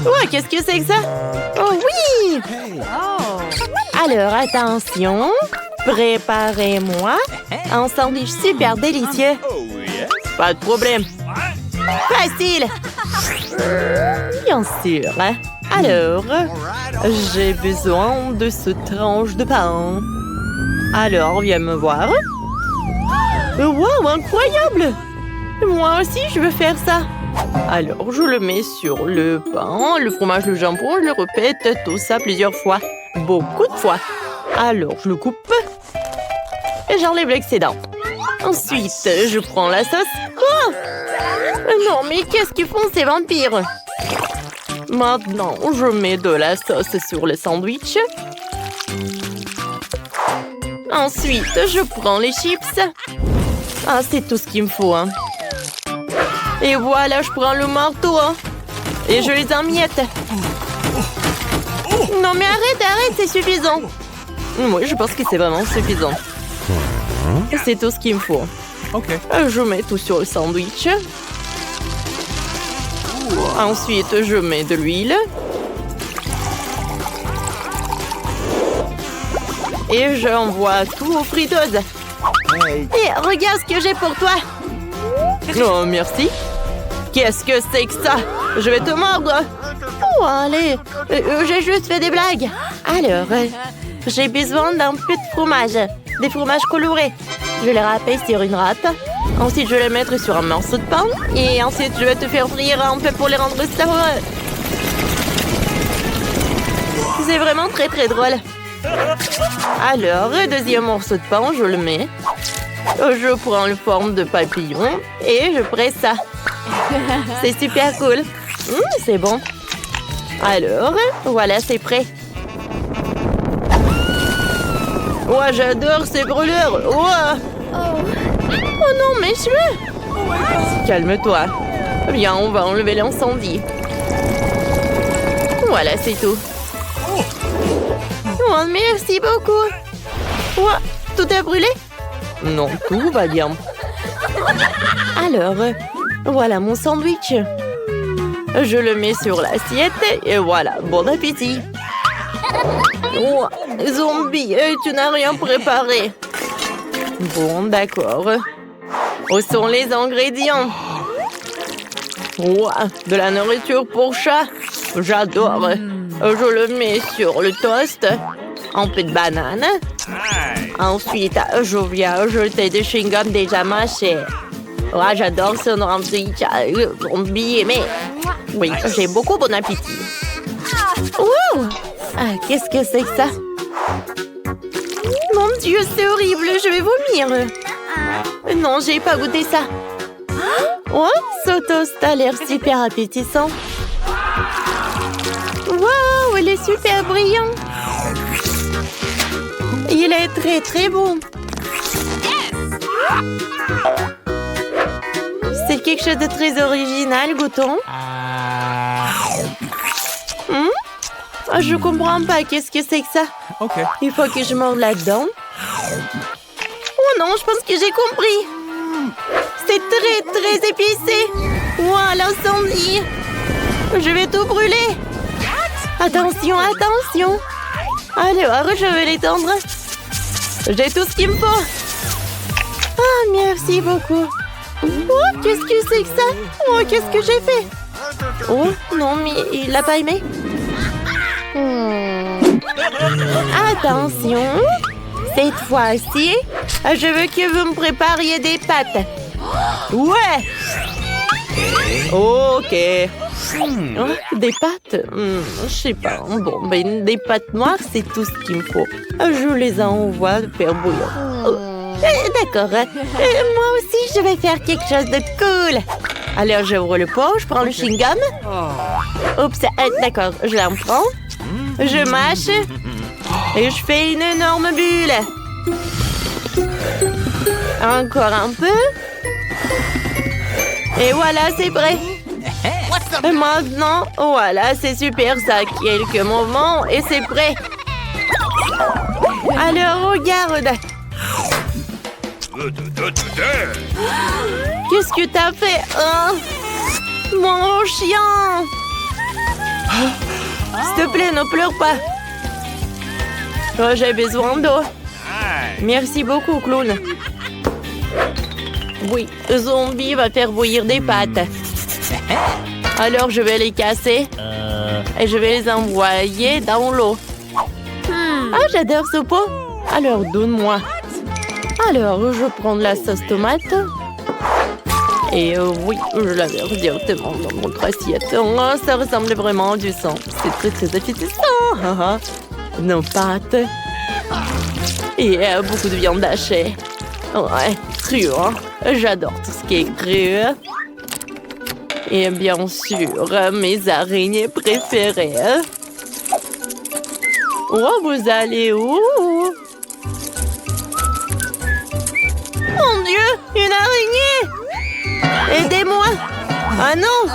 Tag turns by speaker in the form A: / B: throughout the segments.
A: Ouais, qu'est-ce que c'est que ça? Oh oui! Alors, attention. Préparez-moi un sandwich super délicieux. Pas de problème. Facile. Bien sûr. Alors, j'ai besoin de ce tranche de pain. Alors, viens me voir. Wow, incroyable! Moi aussi, je veux faire ça. Alors, je le mets sur le pain, le fromage, le jambon, je le répète, tout ça plusieurs fois. Beaucoup de fois. Alors, je le coupe et j'enlève l'excédent. Ensuite, je prends la sauce. Oh! Non, mais qu'est-ce qu'ils font ces vampires? Maintenant, je mets de la sauce sur le sandwich. Ensuite, je prends les chips. Ah, c'est tout ce qu'il me faut, hein. Et voilà, je prends le marteau, hein. Et je les emmiette. Non, mais arrête, c'est suffisant. Moi, je pense que c'est vraiment suffisant. C'est tout ce qu'il me faut. Je mets tout sur le sandwich. Ensuite, je mets de l'huile. Et j'envoie tout aux friteuses. Et regarde ce que j'ai pour toi. Oh, merci. Qu'est-ce que c'est que ça? Je vais te mordre. Oh, allez. J'ai juste fait des blagues. Alors, j'ai besoin d'un peu de fromage. Des fromages colorés. Je vais les râper sur une râpe. Ensuite, je vais les mettre sur un morceau de pain. Et ensuite, je vais te faire frire un peu pour les rendre savoureux. C'est vraiment très très drôle. Alors, deuxième morceau de pain, je le mets. Je prends la forme de papillon et je presse ça. C'est super cool. C'est bon. Alors, voilà, c'est prêt. Ouais, j'adore ces brûlures. Ouais. Oh non, mes cheveux. Calme-toi. Bien, on va enlever l'incendie. Voilà, c'est tout. Oh, merci beaucoup. Ouais, tout a brûlé? Non, tout va bien. Alors, voilà mon sandwich. Je le mets sur l'assiette et voilà, bon appétit. Oh, zombie, tu n'as rien préparé. Bon, d'accord. Où sont les ingrédients? Wow, de la nourriture pour chat. J'adore. Je le mets sur le toast. Un peu de banane. Ensuite, je viens jeter des chewing-gums déjà mâchés. Ouais, j'adore ce sandwich. Zombie, mais... Oui, j'ai beaucoup bon appétit. Wow! Ah, qu'est-ce que c'est que ça? Mon Dieu, c'est horrible, je vais vomir. Non, j'ai pas goûté ça. Oh, ce toast a l'air super appétissant. Wow, il est super brillant. Il est très très bon. C'est quelque chose de très original, goûtons. Je comprends pas, qu'est-ce que c'est que ça? Il faut que je morde là-dedans. Oh non, je pense que j'ai compris. C'est très très épicé. Wow, l'incendie. Je vais tout brûler. Attention, attention. Alors, je vais l'étendre. J'ai tout ce qu'il me faut. Ah, merci beaucoup. Oh, qu'est-ce que c'est que ça? Oh, qu'est-ce que j'ai fait? Oh, non, mais il l'a pas aimé. Attention. Cette fois-ci, je veux que vous me prépariez des pâtes. Ouais. Ok. Oh, des pâtes? Je sais pas. Bon, ben, des pâtes noires, c'est tout ce qu'il me faut. Je les envoie faire bouillir. Oh. D'accord. Moi aussi, je vais faire quelque chose de cool. Alors, j'ouvre le pot, je prends le chewing-gum. Oups, d'accord, je l'en prends. Je mâche. Et je fais une énorme bulle. Encore un peu. Et voilà, c'est prêt. Et maintenant, voilà, c'est super, ça. Quelques moments et c'est prêt. Alors, regarde. Qu'est-ce que t'as fait, hein? Mon chien. te plaît, ne pleure pas. Oh, j'ai besoin d'eau. Merci beaucoup, clown. Oui, zombie va faire bouillir des pâtes. Alors, je vais les casser. Et je vais les envoyer dans l'eau. Ah, j'adore ce pot. Alors, donne-moi. Alors, je prends de la sauce tomate. Et oui, je la verse directement dans notre assiette. Oh, ça ressemble vraiment à du sang. C'est très appétissant. Nos pâtes. Et beaucoup de viande hachée. Ouais, cru, hein. J'adore tout ce qui est cru. Et bien sûr, mes araignées préférées. Oh, vous allez où? Mon Dieu, une araignée! Aidez-moi! Ah non!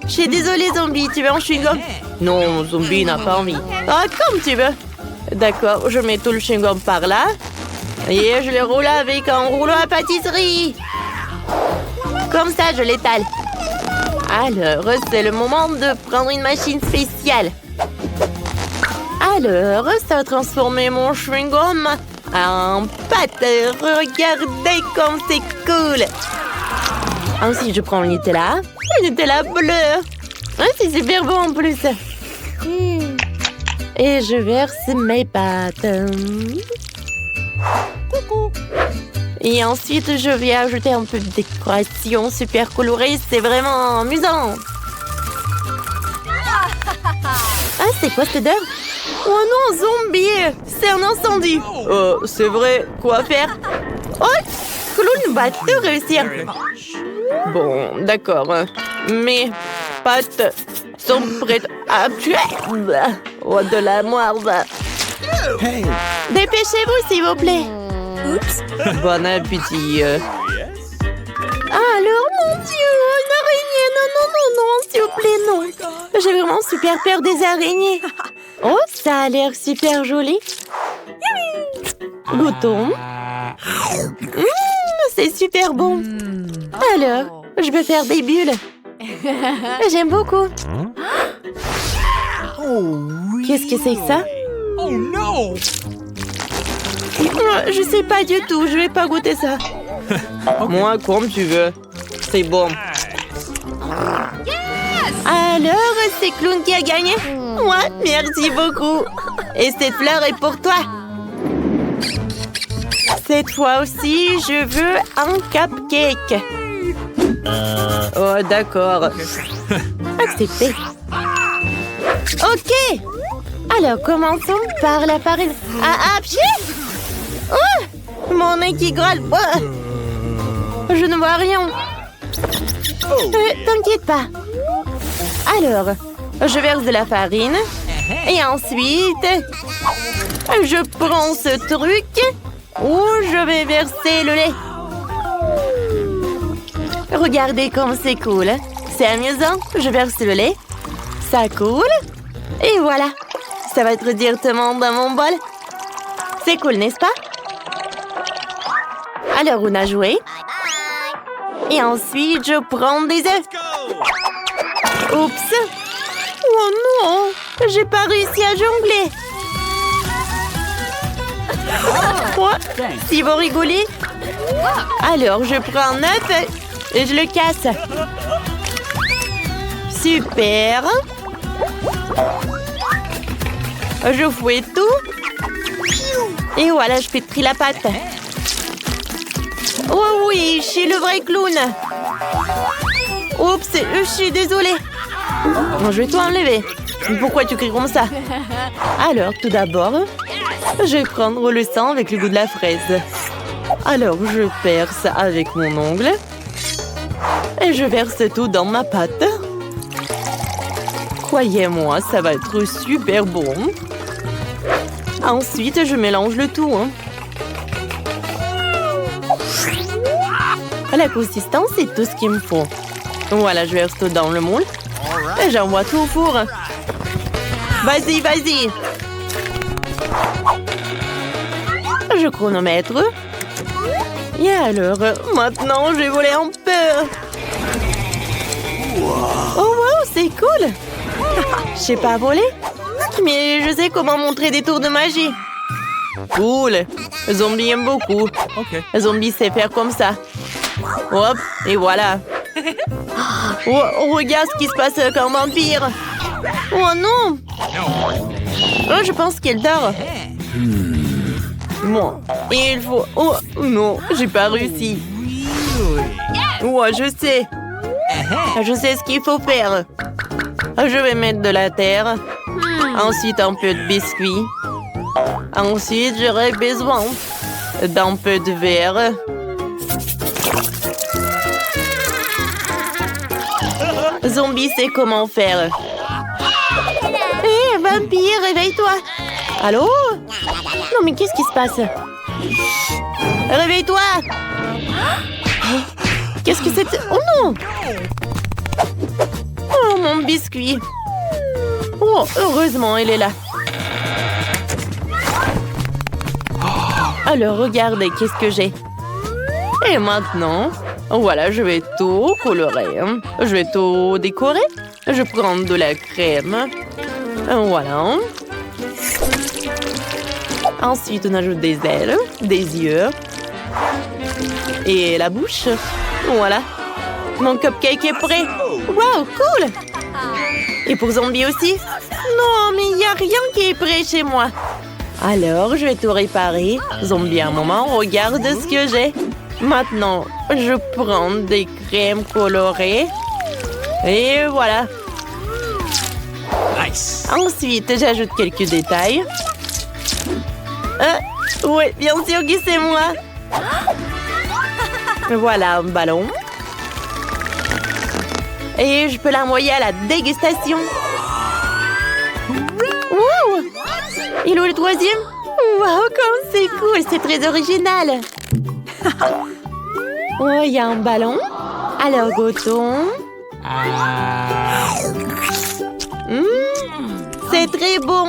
A: Je suis désolée, zombie, tu veux un chewing-gum? Non, zombie n'a pas envie. Ah, comme tu veux. D'accord, je mets tout le chewing-gum par là. Et je le roule avec un rouleau à pâtisserie. Comme ça, je l'étale. Alors, c'est le moment de prendre une machine spéciale. Alors, ça a transformé mon chewing-gum en pâte. Regardez comme c'est cool. Ensuite, je prends le Nutella. Le Nutella bleu. Ah, c'est super bon en plus. Et je verse mes pâtes. Et ensuite, je vais ajouter un peu de décoration super colorée. C'est vraiment amusant. Ah, c'est quoi cette odeur? Oh non, zombie! C'est un incendie! C'est vrai, quoi faire? Oh, clown va tout réussir! Bon, d'accord. Mes pâtes sont prêtes à tuer. Oh, de la merde! Hey. Dépêchez-vous, s'il vous plaît! Oups! Bon appétit! Alors, mon Dieu! Une araignée! Non, non, non, non! S'il vous plaît, non! J'ai vraiment super peur des araignées! Oh, ça a l'air super joli! Goûtons! C'est super bon! Alors, je vais faire des bulles! J'aime beaucoup! Qu'est-ce que c'est que ça?
B: Oh non!
A: Je sais pas du tout, je vais pas goûter ça. Moi, comme tu veux. C'est bon. Alors, c'est Clown qui a gagné? Moi, merci beaucoup. Et cette fleur est pour toi. Cette fois aussi, je veux un cupcake. Oh, d'accord. Accepté. Ok. Alors, commençons par la farine. Ah, pchit! Oh! Mon nez qui grolle. Oh! Je ne vois rien. T'inquiète pas. Alors, je verse de la farine. Et ensuite, je prends ce truc où je vais verser le lait. Regardez comme c'est cool. C'est amusant. Je verse le lait. Ça coule. Et voilà. Ça va être directement dans mon bol. C'est cool, n'est-ce pas? Alors, on a joué. Et ensuite, je prends des œufs. Oups! Oh non! J'ai pas réussi à jongler. Oh, si vous rigolez. Alors, je prends un œuf et je le casse. Super! Je fouette tout. Et voilà, je pétris la pâte. Oh oui, je suis le vrai clown. Oups, je suis désolée. Bon, je vais tout enlever. Pourquoi tu cries comme ça? Alors, tout d'abord, je vais prendre le sang avec le goût de la fraise. Alors, je perce avec mon ongle. Et je verse tout dans ma pâte. Croyez-moi, ça va être super bon. Ensuite, je mélange le tout. La consistance, c'est tout ce qu'il me faut. Voilà, je verse tout dans le moule. Et j'envoie tout au four. Vas-y, vas-y. Je chronomètre. Et alors, maintenant, je vais voler un peu. Oh, wow, c'est cool. Je sais pas voler. Mais je sais comment montrer des tours de magie. Cool. Zombie aime beaucoup. Zombie sait faire comme ça. Hop, et voilà. Oh, regarde ce qui se passe avec un vampire. Oh non. Oh, je pense qu'il dort. Bon, il faut... Oh non, j'ai pas réussi. Oh, je sais. Je sais ce qu'il faut faire. Je vais mettre de la terre. Ensuite, un peu de biscuit. Ensuite, j'aurai besoin d'un peu de verre. Zombie sait comment faire. Hé, vampire, réveille-toi. Allô? Non, mais qu'est-ce qui se passe? Réveille-toi! Qu'est-ce que c'est? Oh non! Oh, mon biscuit! Oh, heureusement, il est là. Alors, regardez, qu'est-ce que j'ai? Et maintenant, voilà, je vais tout colorer. Je vais tout décorer. Je prends de la crème. Voilà. Ensuite, on ajoute des ailes, des yeux et la bouche. Voilà. Mon cupcake est prêt. Wow, cool! Et pour Zombie aussi? Non, mais il n'y a rien qui est prêt chez moi. Alors, je vais tout réparer. Zombie, un moment, regarde ce que j'ai. Maintenant, je prends des crèmes colorées. Et voilà. Nice. Ensuite, j'ajoute quelques détails. Oui, bien sûr que c'est moi. Voilà un ballon. Et je peux l'envoyer à la dégustation. Wow! Il est où le troisième? Wow, comme c'est cool, c'est très original. Oh, il y a un ballon. Alors, goûtons. C'est très bon.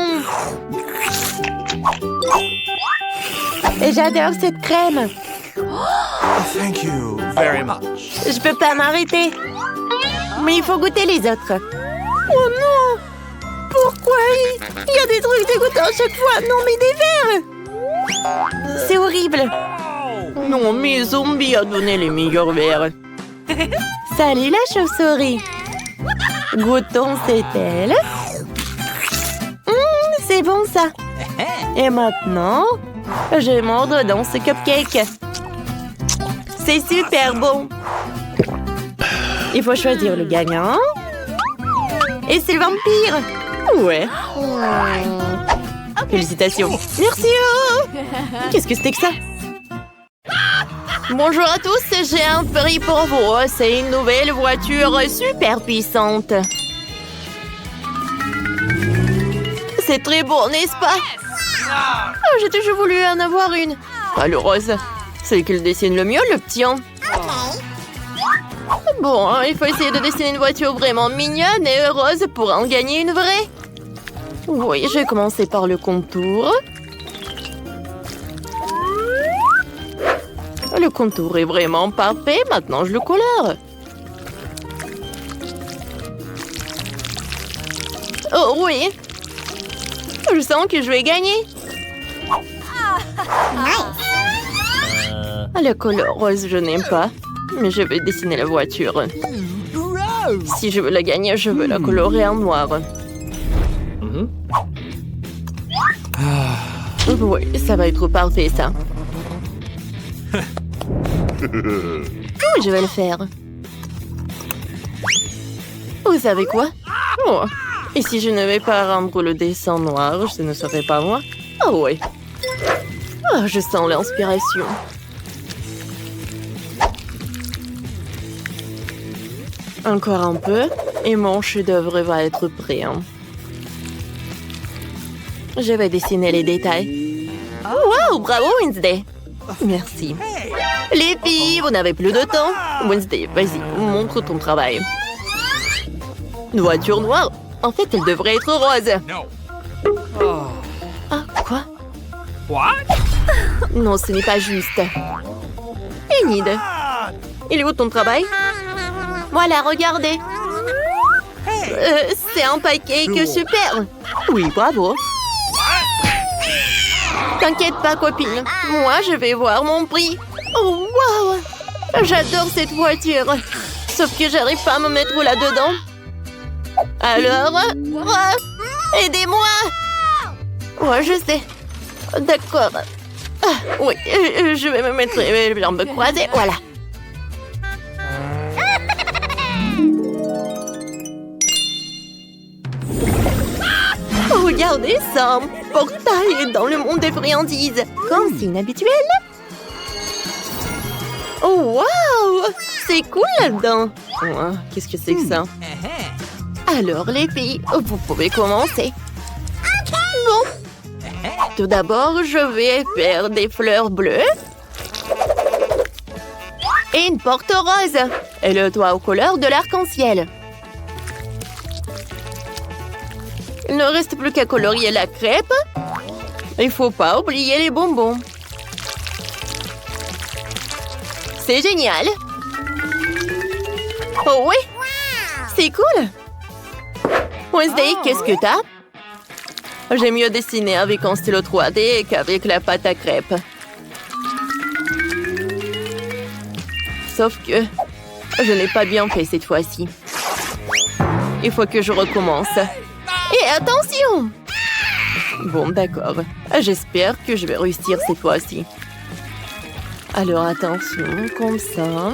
A: Et j'adore cette crème.
B: Thank you very much.
A: Je peux pas m'arrêter. Mais il faut goûter les autres. Oh non! Pourquoi il y a des trucs dégoûtants à chaque fois? Non, mais des verres! C'est horrible. Non, mais Zombie a donné les meilleurs verres. Salut la chauve-souris. Goûtons cette aile. C'est bon ça. Et maintenant, je vais mordre dans ce cupcake. C'est super bon. Il faut choisir le gagnant. Et c'est le vampire. Ouais. Félicitations. Merci. Qu'est-ce que c'était que ça? Bonjour à tous, j'ai un prix pour vous. C'est une nouvelle voiture super puissante. C'est très beau, n'est-ce pas? Oh, j'ai toujours voulu en avoir une. Ah, le rose. C'est qu'il dessine le mieux, le petit. Bon, il faut essayer de dessiner une voiture vraiment mignonne et heureuse pour en gagner une vraie. Oui, je vais commencer par le contour. Le contour est vraiment parfait. Maintenant, je le colore. Oh oui. Je sens que je vais gagner. Le couleur rose, je n'aime pas. Mais je vais dessiner la voiture. Si je veux la gagner, je veux la colorer en noir. Oui, ça va être parfait, ça. Oui, je vais le faire. Vous savez quoi? Oh. Et si je ne vais pas rendre le dessin noir, ce ne serait pas moi? Oh oui. Oh, je sens l'inspiration. Encore un peu, et mon chef-d'œuvre va être prêt. Je vais dessiner les détails. Wow, bravo Wednesday. Merci. Les filles, vous n'avez plus de temps. Wednesday, vas-y, montre ton travail. Une voiture noire? En fait, elle devrait être rose. Ah, quoi? Non, ce n'est pas juste. Enid, il est où ton travail? Voilà, regardez. C'est un pancake super. Oui, bravo. T'inquiète pas, copine. Moi, je vais voir mon prix. Oh, wow! J'adore cette voiture. Sauf que j'arrive pas à me mettre là-dedans. Alors, aidez-moi! Ouais, je sais. D'accord. Oui, je vais me mettre les jambes croisées. Voilà. Regardez ça! Portail dans le monde des friandises. Comme c'est inhabituel. Oh, wow! C'est cool là-dedans. Oh, qu'est-ce que c'est que ça? Alors, les filles, vous pouvez commencer. Bon. Tout d'abord, je vais faire des fleurs bleues. Et une porte rose. Et le toit aux couleurs de l'arc-en-ciel. Il ne reste plus qu'à colorier la crêpe. Il faut pas oublier les bonbons. C'est génial. Oh oui, c'est cool. Wednesday, qu'est-ce que t'as? J'ai mieux dessiné avec un stylo 3D qu'avec la pâte à crêpes. Sauf que je n'ai pas bien fait cette fois-ci. Il faut que je recommence. Et attention! Bon, d'accord. J'espère que je vais réussir cette fois-ci. Alors, attention, comme ça.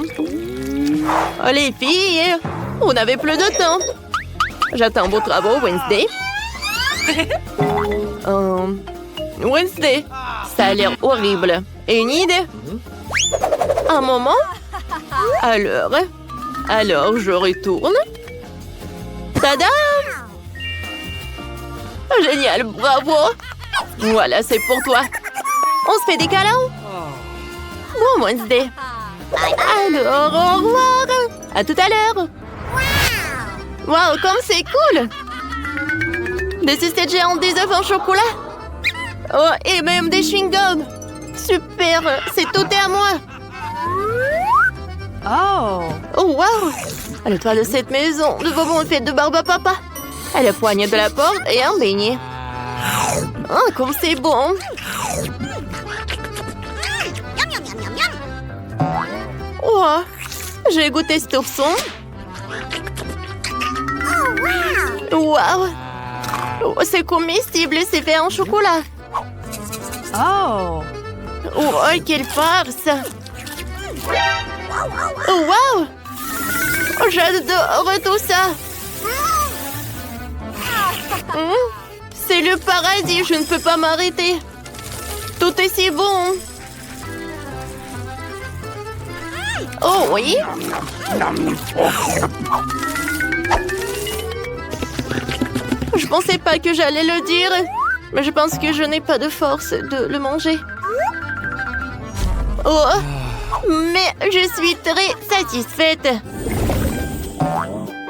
A: Oh, les filles, on n'avait plus de temps. J'attends vos travaux, Wednesday. Wednesday, ça a l'air horrible. Et une idée? Un moment? Alors, je retourne. Tada! Génial, bravo! Voilà, c'est pour toi. On se fait des câlins? Bon, Wednesday. Alors, au revoir. À tout à l'heure. Wow, comme c'est cool. Des sucettes géantes, des œufs en chocolat. Oh, et même des chewing-gums. Super, c'est tout est à moi. Oh, wow. Le toit de cette maison, de bonbons de fête de barbe à papa. À la poignée de la porte et un beignet. Oh, comme c'est bon. Oh, j'ai goûté cet ourson. Wow. Oh, c'est comestible et c'est fait en chocolat. Oh, quelle farce. Oh, wow. Oh, j'adore tout ça. C'est le paradis, je ne peux pas m'arrêter. Tout est si bon. Oh oui. Je pensais pas que j'allais le dire, mais je pense que je n'ai pas de force de le manger. Oh, mais je suis très satisfaite.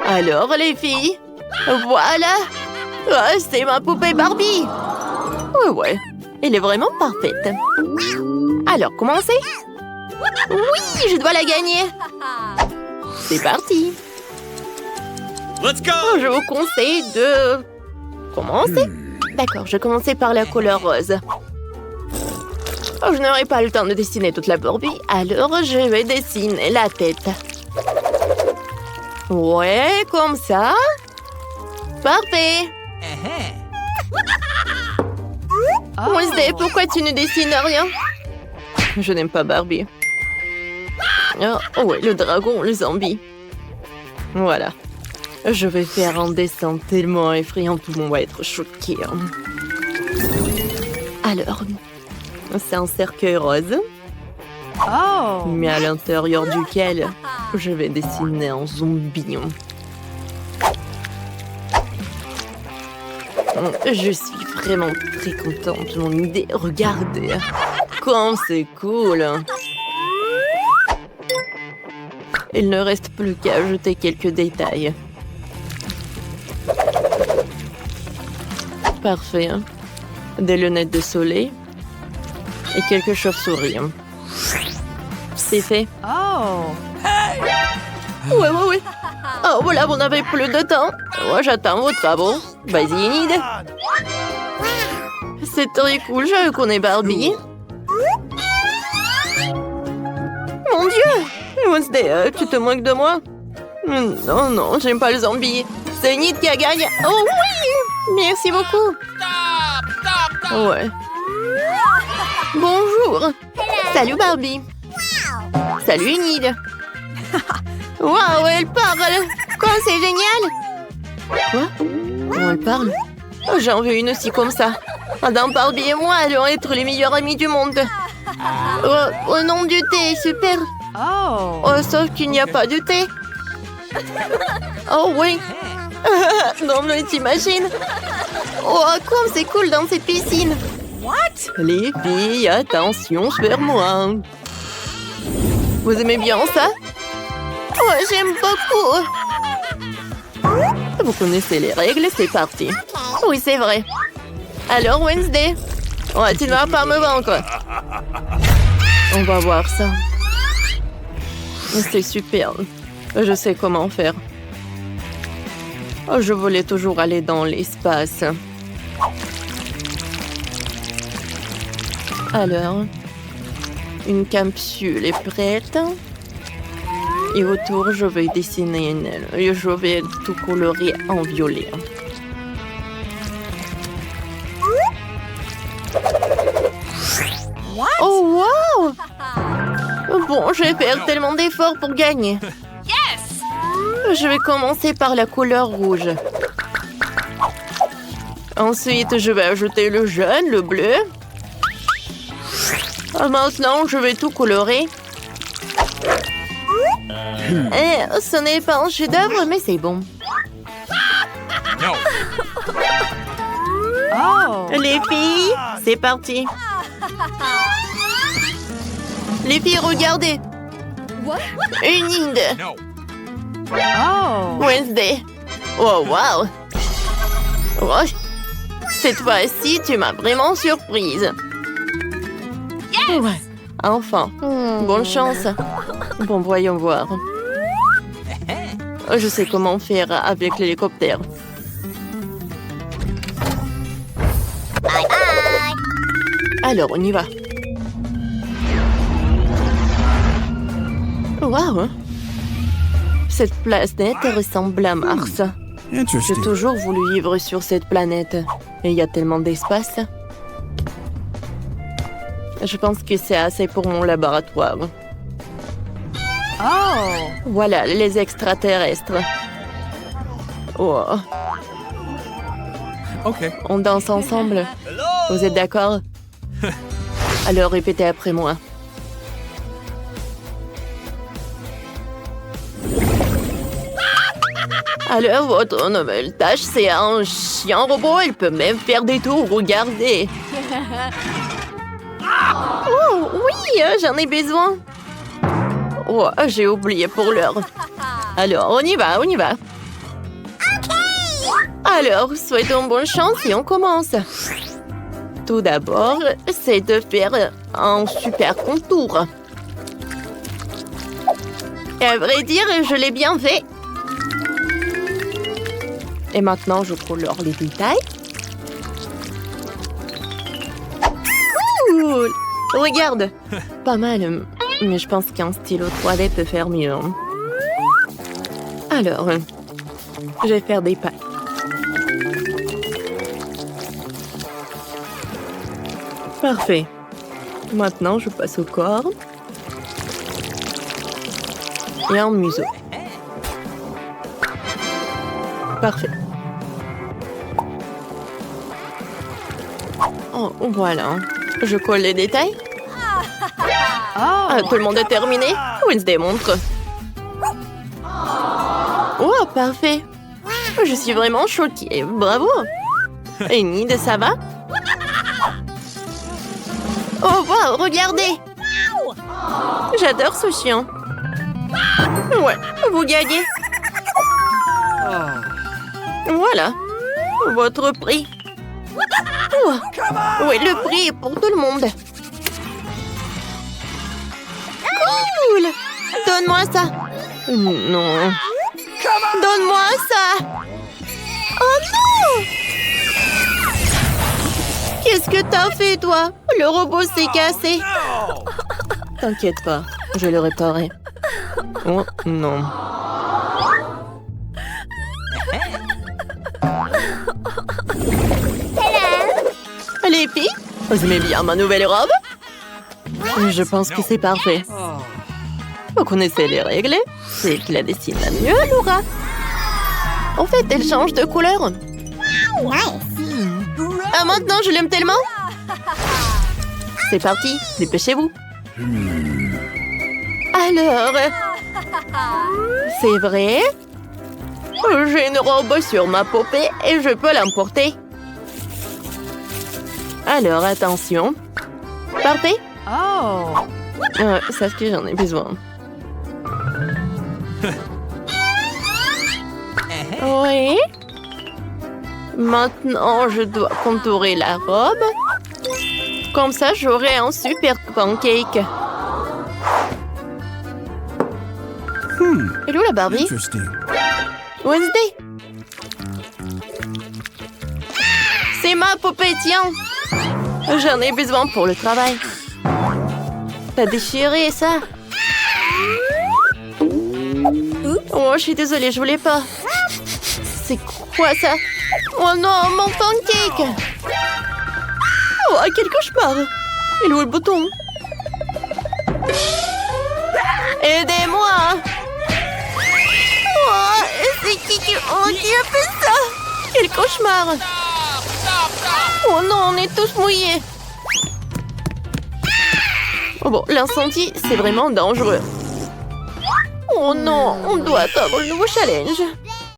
A: Alors les filles, voilà. Oh, c'est ma poupée Barbie. Ouais, elle est vraiment parfaite. Alors, commencez. Oui, je dois la gagner. C'est parti.
B: Let's go.
A: Oh, je vous conseille de commencer. D'accord, je commençais par la couleur rose. Oh, je n'aurai pas le temps de dessiner toute la Barbie, alors je vais dessiner la tête. Ouais, comme ça. Parfait. Wednesday, pourquoi tu ne dessines rien? Je n'aime pas Barbie. Oh ouais, le dragon, le zombie. Voilà. Je vais faire un dessin tellement effrayant, tout le monde va être choqué. Alors, c'est un cercueil rose. Mais à l'intérieur duquel je vais dessiner un zombie. Je suis vraiment très contente de mon idée. Regardez, comme c'est cool. Il ne reste plus qu'à ajouter quelques détails. Parfait. Des lunettes de soleil et quelques chauves-souris. C'est fait. Ouais. Oh, voilà, on n'avait plus de temps. Oh, j'attends vos travaux. Vas-y, Enid. C'est très cool, je connais Barbie. Mon Dieu! Wednesday, tu te moques de moi? Non, non, j'aime pas les zombies. C'est Enid qui a gagné. Oh oui! Merci beaucoup. Ouais. Bonjour. Salut Barbie. Salut Enid. Waouh, elle parle. Quoi, c'est génial. Quoi? Oh, elle parle? Oh, j'en veux une aussi comme ça. Adam, Barbie et moi allons être les meilleurs amis du monde. Oh, au nom du thé, super. Oh, sauf qu'il n'y a pas de thé. Oh oui. Non, mais t'imagines? Oh, comme c'est cool dans cette piscine. What? Les filles, attention vers moi. Vous aimez bien ça? Oh, j'aime beaucoup. Vous connaissez les règles, c'est parti. Oui, c'est vrai. Alors, Wednesday? Oh, tu ne vas pas me vaincre. On va voir ça. C'est super. Je sais comment faire. Oh, je voulais toujours aller dans l'espace. Alors, une capsule est prête. Et autour, je vais dessiner une aile. Et je vais tout colorer en violet. Oh, wow! Bon, je vais faire tellement d'efforts pour gagner. Je vais commencer par la couleur rouge. Ensuite, je vais ajouter le jaune, le bleu. Maintenant, je vais tout colorer. Ce n'est pas un chef-d'œuvre, mais c'est bon. Les filles, c'est parti. Les filles, regardez. Enid. Wednesday. Oh, wow. Oh. Cette fois-ci, tu m'as vraiment surprise. Ouais. Enfin, bonne chance. Bon, voyons voir. Je sais comment faire avec l'hélicoptère.
C: Bye bye.
A: Alors, on y va. Wow. Cette planète ressemble à Mars. J'ai toujours voulu vivre sur cette planète. Et il y a tellement d'espace. Je pense que c'est assez pour mon laboratoire.
C: Oh.
A: Voilà, les extraterrestres. Oh.
B: Okay.
A: On danse ensemble. Vous êtes d'accord? Alors répétez après moi. Alors, votre nouvelle tâche, c'est un chien robot. Il peut même faire des tours. Regardez. Oh, oui, j'en ai besoin. Oh, j'ai oublié pour l'heure. Alors, on y va, on y va. Alors, souhaitons bonne chance et on commence. Tout d'abord, c'est de faire un super contour. Et à vrai dire, je l'ai bien fait. Et maintenant, je colore les détails. Cool! Regarde! Pas mal, mais je pense qu'un stylo 3D peut faire mieux. Alors, je vais faire des pailles. Parfait. Maintenant, je passe au corps. Et un museau. Parfait. Oh, voilà. Je colle les détails. Ah, tout le monde est terminé. Wednesday montre. Oh, parfait. Je suis vraiment choquée. Bravo. Enid, ça va? Oh, wow, regardez. J'adore ce chien. Ouais, vous gagnez. Voilà. Votre prix. Oh. Oui, le prix est pour tout le monde. Cool. Donne-moi ça. Non. Donne-moi ça. Oh non! Qu'est-ce que t'as fait, toi? Le robot s'est cassé. T'inquiète pas, je le réparerai. Oh non. Les filles, vous aimez bien ma nouvelle robe? Je pense que c'est parfait. Vous connaissez les règles? C'est qui la dessine la mieux, Laura. En fait, elle change de couleur. Ah, maintenant, je l'aime tellement. C'est parti, dépêchez-vous. Alors, c'est vrai? J'ai une robe sur ma poupée et je peux l'emporter. Alors, attention. Parfait. C'est ce que j'en ai besoin. Oui. Maintenant, je dois contourer la robe. Comme ça, j'aurai un super pancake. Hello, la Barbie. Wednesday. C'est ma poupée, tiens. J'en ai besoin pour le travail. T'as déchiré ça. Oh, je suis désolée, je voulais pas. C'est quoi ça? Oh non, mon pancake! Oh, quel cauchemar! Il est où le bouton? Aidez-moi! Oh, c'est qui a fait ça? Quel cauchemar! Oh non, on est tous mouillés! Oh bon, l'incendie, c'est vraiment dangereux. Oh non, on doit attendre le nouveau challenge.